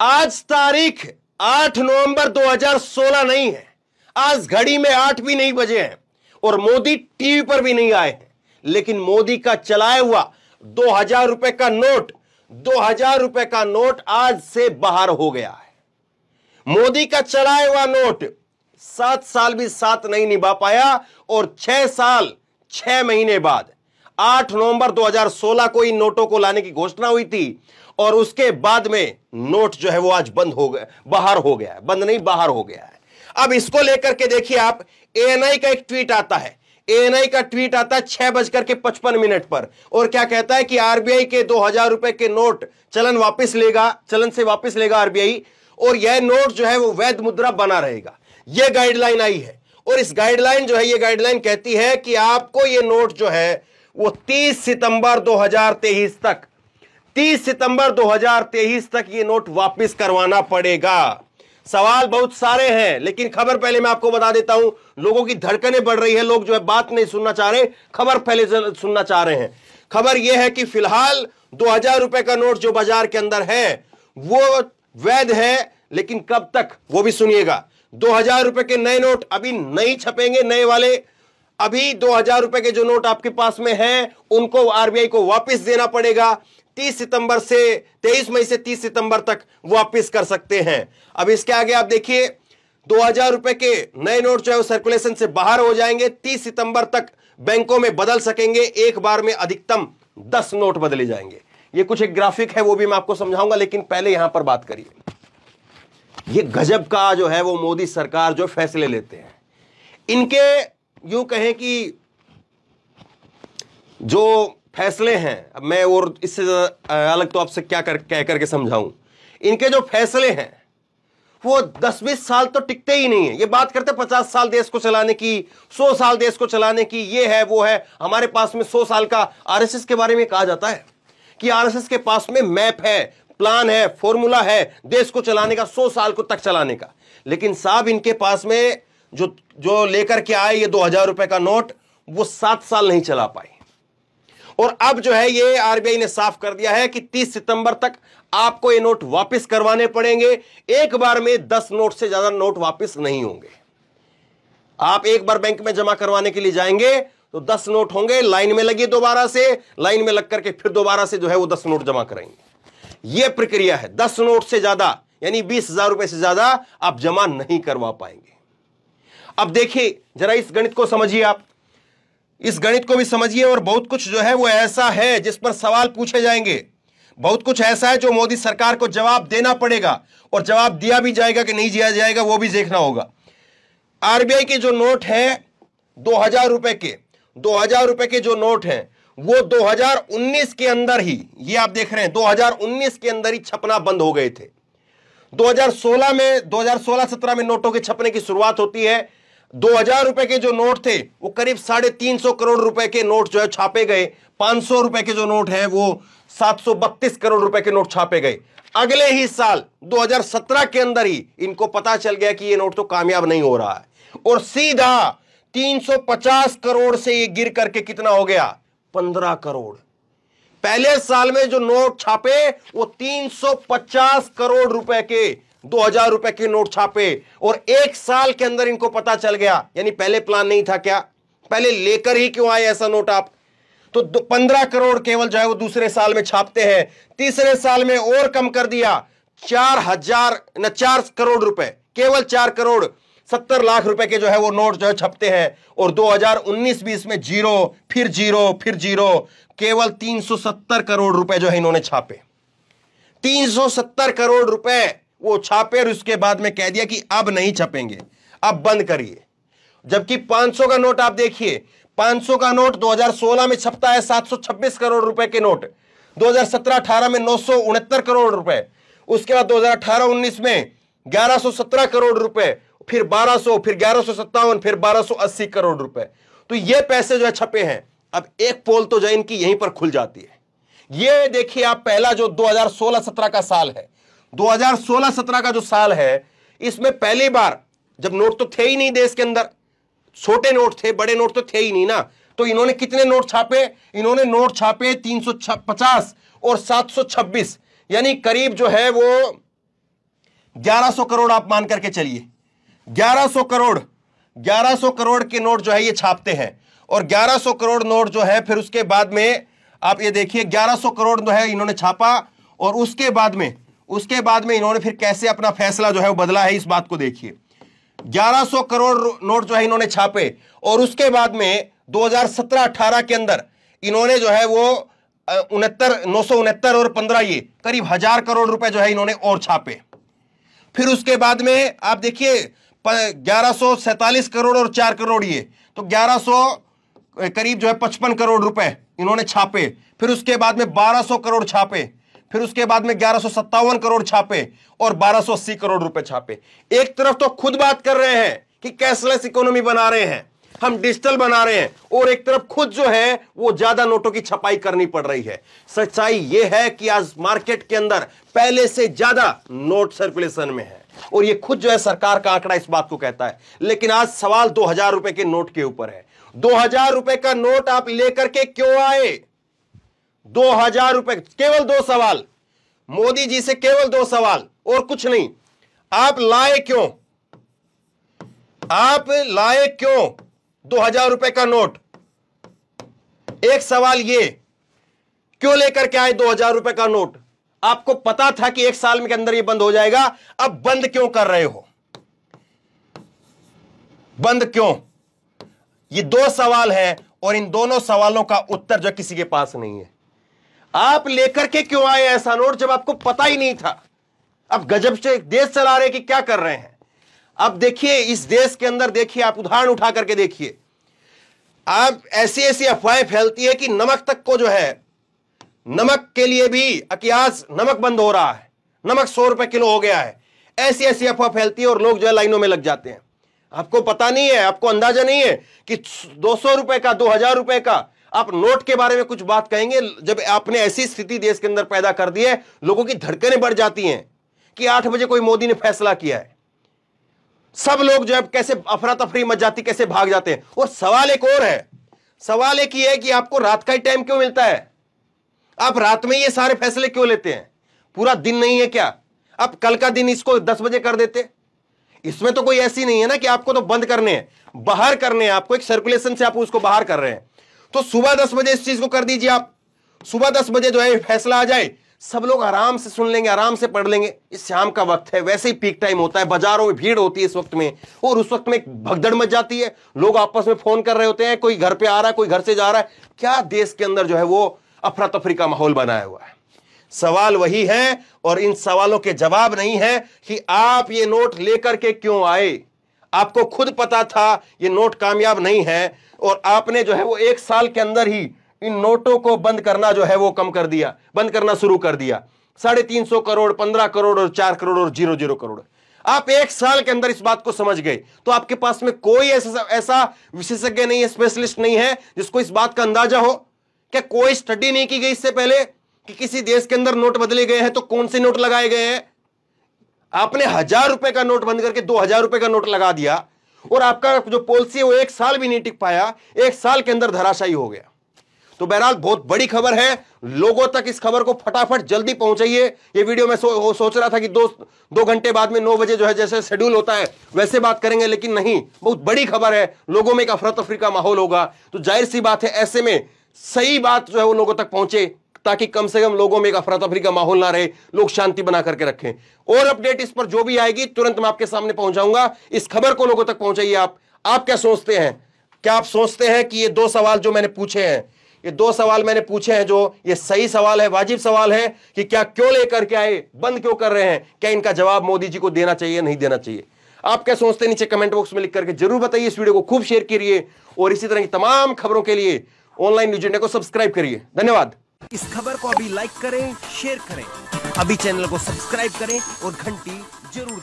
आज तारीख 8 नवंबर 2016 नहीं है, आज घड़ी में 8 भी नहीं बजे हैं और मोदी टीवी पर भी नहीं आए हैं, लेकिन मोदी का चलाया हुआ 2000 रुपए का नोट 2000 रुपए का नोट आज से बाहर हो गया है। मोदी का चलाया हुआ नोट 7 साल भी साथ नहीं निभा पाया और 6 साल 6 महीने बाद 8 नवंबर 2016 को इन नोटों को लाने की घोषणा हुई थी और उसके बाद में नोट जो है वो आज बंद हो गया, बाहर हो गया है, बंद नहीं बाहर हो गया है। अब इसको लेकर के देखिए आप, एएनआई का एक ट्वीट आता है, एएनआई का ट्वीट आता है 6:55 पर और क्या कहता है कि आरबीआई के 2000 रुपए के नोट चलन से वापस लेगा आरबीआई और यह नोट जो है वो वैध मुद्रा बना रहेगा। यह गाइडलाइन आई है और इस गाइडलाइन जो है, यह गाइडलाइन कहती है कि आपको यह नोट जो है वो 30 सितंबर 2023 तक ये नोट वापस करवाना पड़ेगा। सवाल बहुत सारे हैं, लेकिन खबर पहले मैं आपको बता देता हूं। लोगों की धड़कनें बढ़ रही है, लोग जो है बात नहीं सुनना चाह रहे, खबर पहले सुनना चाह रहे हैं। खबर यह है कि फिलहाल 2000 रुपए का नोट जो बाजार के अंदर है वो वैध है, लेकिन कब तक वो भी सुनिएगा। 2000 रुपए के नए नोट अभी नहीं छपेंगे, नए वाले अभी 2000 रुपए के जो नोट आपके पास में हैं उनको आरबीआई को वापस देना पड़ेगा। 23 मई से 30 सितंबर तक वापस कर सकते हैं। अब इसके आगे आप देखिए, 2000 रुपए के नए नोट जो है वो सर्कुलेशन से बाहर हो जाएंगे। 30 सितंबर तक बैंकों में बदल सकेंगे, एक बार में अधिकतम 10 नोट बदले जाएंगे। ये कुछ एक ग्राफिक है, वो भी मैं आपको समझाऊंगा, लेकिन पहले यहां पर बात करिए। ये गजब का जो है वो मोदी सरकार जो फैसले लेते हैं, इनके यूं कहें कि जो फैसले हैं, अब मैं और इससे अलग तो आपसे क्या कह करके समझाऊं। इनके जो फैसले हैं वो 10-20 साल तो टिकते ही नहीं है। ये बात करते 50 साल देश को चलाने की, 100 साल देश को चलाने की, ये है वो है। हमारे पास में 100 साल का आरएसएस के बारे में कहा जाता है कि आरएसएस के पास में मैप है, प्लान है, फॉर्मूला है देश को चलाने का, 100 साल को तक चलाने का। लेकिन साहब इनके पास में जो लेकर के आए ये 2000 रुपए का नोट, वो 7 साल नहीं चला पाए। और अब जो है ये आरबीआई ने साफ कर दिया है कि 30 सितंबर तक आपको ये नोट वापस करवाने पड़ेंगे। एक बार में 10 नोट से ज्यादा नोट वापस नहीं होंगे। आप एक बार बैंक में जमा करवाने के लिए जाएंगे तो 10 नोट होंगे, लाइन में लगिए, दोबारा से लाइन में लग करके फिर दोबारा से जो है वो 10 नोट जमा कराएंगे। यह प्रक्रिया है। 10 नोट से ज्यादा यानी 20,000 रुपए से ज्यादा आप जमा नहीं करवा पाएंगे। अब देखिए जरा इस गणित को समझिए, आप इस गणित को भी समझिए। और बहुत कुछ जो है वो ऐसा है जिस पर सवाल पूछे जाएंगे, बहुत कुछ ऐसा है जो मोदी सरकार को जवाब देना पड़ेगा और जवाब दिया भी जाएगा कि नहीं दिया जाएगा वो भी देखना होगा। आरबीआई के जो नोट हैं 2000 रुपए के जो नोट हैं वो 2019 के अंदर ही, ये आप देख रहे हैं 2019 के अंदर ही छपना बंद हो गए थे। 2016-17 में नोटों के छपने की शुरुआत होती है। 2000 रुपए के जो नोट थे वो करीब 350 करोड़ रुपए के नोट जो है छापे गए। 500 रुपए के जो नोट हैं वो 732 करोड़ रुपए के नोट छापे गए। अगले ही साल 2017 के अंदर ही इनको पता चल गया कि ये नोट तो कामयाब नहीं हो रहा है और सीधा 350 करोड़ से ये गिर करके कितना हो गया, 15 करोड़। पहले साल में जो नोट छापे वो 350 करोड़ रुपए के 2000 रुपए के नोट छापे और एक साल के अंदर इनको पता चल गया। यानी पहले प्लान नहीं था क्या, पहले लेकर ही क्यों आए ऐसा नोट आप? तो 15 करोड़ केवल जो है वो दूसरे साल में छापते हैं। तीसरे साल में और कम कर दिया, 4 करोड़ रुपए, केवल 4 करोड़ 70 लाख रुपए के जो है वो नोट जो है छपते हैं। और 2019-20 में जीरो, फिर जीरो, केवल 370 करोड़ रुपए जो है इन्होंने छापे। 370 करोड़ रुपए वो छापे और उसके बाद में कह दिया कि अब नहीं छपेंगे, अब बंद करिए। जबकि 500 का नोट आप देखिए, 500 का नोट 2016 में छपता है 726 करोड़ रुपए के नोट, 2017-18 में 969 करोड़ रुपए, उसके बाद 2018-19 में 1117 करोड़ रुपए, फिर 1200, फिर 1157, फिर 1280 करोड़ रुपए। तो ये पैसे जो है छपे हैं। अब एक पोल तो जो इनकी यहीं पर खुल जाती है। ये देखिए आप, पहला जो 2016-17 का साल है, 2016-17 का जो साल है, इसमें पहली बार जब नोट तो थे ही नहीं देश के अंदर, छोटे नोट थे, बड़े नोट तो थे ही नहीं ना, तो इन्होंने कितने नोट छापे? इन्होंने नोट छापे 350 और 726, यानी करीब जो है वो 1100 करोड़ आप मान करके चलिए, 1100 करोड़ के नोट जो है ये छापते हैं, और 1100 करोड़ नोट जो है फिर उसके बाद में आप ये देखिए 1100 करोड़ जो है इन्होंने छापा, और उसके बाद में इन्होंने फिर कैसे अपना फैसला जो है वो बदला है, इस बात को देखिए। 1100 करोड़ नोट जो है इन्होंने छापे, और उसके बाद में 2017-18 के अंदर इन्होंने जो है वो 969 और 15 ये करीब 1000 करोड़ रुपए जो है इन्होंने और छापे। फिर उसके बाद में आप देखिए 1147 करोड़ और 4 करोड़ ये, तो 1100 करीब जो है 55 करोड़ रुपए इन्होंने छापे। फिर उसके बाद में 1200 करोड़ छापे, फिर उसके बाद में 1157 करोड़ छापे, और 1280 करोड़ रुपए छापे। एक तरफ तो खुद बात कर रहे हैं कि कैशलेस इकोनॉमी बना रहे हैं, हम डिजिटल बना रहे हैं, और एक तरफ खुद जो है वो ज्यादा नोटों की छपाई करनी पड़ रही है। सच्चाई ये है कि आज मार्केट के अंदर पहले से ज्यादा नोट सर्कुलेशन में है, और ये खुद जो है सरकार का आंकड़ा इस बात को कहता है। लेकिन आज सवाल 2000 रुपए के नोट के ऊपर है। 2000 रुपए का नोट आप लेकर के क्यों आए? 2000 रुपए, केवल 2 सवाल मोदी जी से, केवल 2 सवाल और कुछ नहीं। आप लाए क्यों? 2000 रुपए का नोट? एक सवाल ये, क्यों लेकर के आए 2000 रुपए का नोट? आपको पता था कि 1 साल के अंदर ये बंद हो जाएगा, अब बंद क्यों कर रहे हो? बंद क्यों? ये 2 सवाल है, और इन दोनों सवालों का उत्तर जो किसी के पास नहीं है। आप लेकर के क्यों आए ऐसा नोट जब आपको पता ही नहीं था? अब गजब से देश चला रहे कि क्या कर रहे हैं। अब देखिए इस देश के अंदर, देखिए आप उदाहरण उठा करके देखिए, आप ऐसी अफवाहें फैलती है कि नमक तक को जो है, नमक के लिए भी अकियास नमक बंद हो रहा है, नमक 100 रुपए किलो हो गया है। ऐसी अफवाह फैलती है और लोग जो है लाइनों में लग जाते हैं। आपको पता नहीं है, आपको अंदाजा नहीं है कि 200 रुपए का, 2000 रुपए का आप नोट के बारे में कुछ बात कहेंगे। जब आपने ऐसी स्थिति देश के अंदर पैदा कर दी है, लोगों की धड़कनें बढ़ जाती हैं कि 8 बजे कोई मोदी ने फैसला किया है। सब लोग जो है कैसे अफरा तफरी मच जाती, कैसे भाग जाते हैं। और सवाल एक और है, सवाल एक ही है कि आपको रात का ही टाइम क्यों मिलता है? आप रात में ये सारे फैसले क्यों लेते हैं? पूरा दिन नहीं है क्या? आप कल का दिन इसको 10 बजे कर देते। इसमें तो कोई ऐसी नहीं है ना कि आपको तो बंद करने हैं, बाहर करने हैं, आपको एक सर्कुलेशन से आप उसको बाहर कर रहे हैं। तो सुबह 10 बजे इस चीज को कर दीजिए। आप सुबह 10 बजे जो है फैसला आ जाए, सब लोग आराम से सुन लेंगे, आराम से पढ़ लेंगे। इस शाम का वक्त है, वैसे ही पीक टाइम होता है, बाजारों में भीड़ होती है इस वक्त में, और उस वक्त में भगदड़ मच जाती है। लोग आपस में फोन कर रहे होते हैं, कोई घर पे आ रहा है, कोई घर से जा रहा है। क्या देश के अंदर जो है वो अफरा तफरी का माहौल बनाया हुआ है। सवाल वही है, और इन सवालों के जवाब नहीं है कि आप ये नोट लेकर के क्यों आए। आपको खुद पता था ये नोट कामयाब नहीं है, और आपने जो है वो 1 साल के अंदर ही इन नोटों को बंद करना जो है वो कम कर दिया, बंद करना शुरू कर दिया। 350 करोड़, 15 करोड़ और 4 करोड़ और 0 करोड़। आप 1 साल के अंदर इस बात को समझ गए, तो आपके पास में कोई ऐसा विशेषज्ञ नहीं है, स्पेशलिस्ट नहीं है जिसको इस बात का अंदाजा हो। क्या कोई स्टडी नहीं की गई इससे पहले कि किसी देश के अंदर नोट बदले गए हैं तो कौन से नोट लगाए गए हैं? आपने 1000 रुपए का नोट बंद करके 2000 रुपए का नोट लगा दिया, और आपका जो पॉलिसी है वो 1 साल भी नहीं टिक पाया, 1 साल के अंदर धराशायी हो गया। तो बहरहाल बहुत बड़ी खबर है, लोगों तक इस खबर को फटाफट जल्दी पहुंचाइए। ये वीडियो मैं सोच रहा था कि 2 घंटे बाद में 9 बजे जो है जैसे शेड्यूल होता है वैसे बात करेंगे, लेकिन नहीं, बहुत बड़ी खबर है। लोगों में एक अफरा तफरी का माहौल होगा, तो जाहिर सी बात है ऐसे में सही बात जो है वो लोगों तक पहुंचे, ताकि कम से कम लोगों में एक अफरा तफरी का माहौल ना रहे, लोग शांति बना करके रखें। और अपडेट इस पर जो भी आएगी तुरंत मैं आपके सामने पहुंचाऊंगा। इस खबर को लोगों तक पहुंचाइए। आप क्या सोचते हैं? क्या आप सोचते हैं कि ये 2 सवाल जो मैंने पूछे हैं, ये 2 सवाल मैंने पूछे हैं, जो ये सही सवाल है, वाजिब सवाल है कि क्या क्यों लेकर के आए, बंद क्यों कर रहे हैं? क्या इनका जवाब मोदी जी को देना चाहिए, नहीं देना चाहिए? आप क्या सोचते हैं नीचे कमेंट बॉक्स में लिख करके जरूर बताइए। इस वीडियो को खूब शेयर करिए, और इसी तरह की तमाम खबरों के लिए ऑनलाइन न्यूज इंडिया को सब्सक्राइब करिए। धन्यवाद। इस खबर को अभी लाइक करें, शेयर करें, अभी चैनल को सब्सक्राइब करें और घंटी जरूर दबाएं।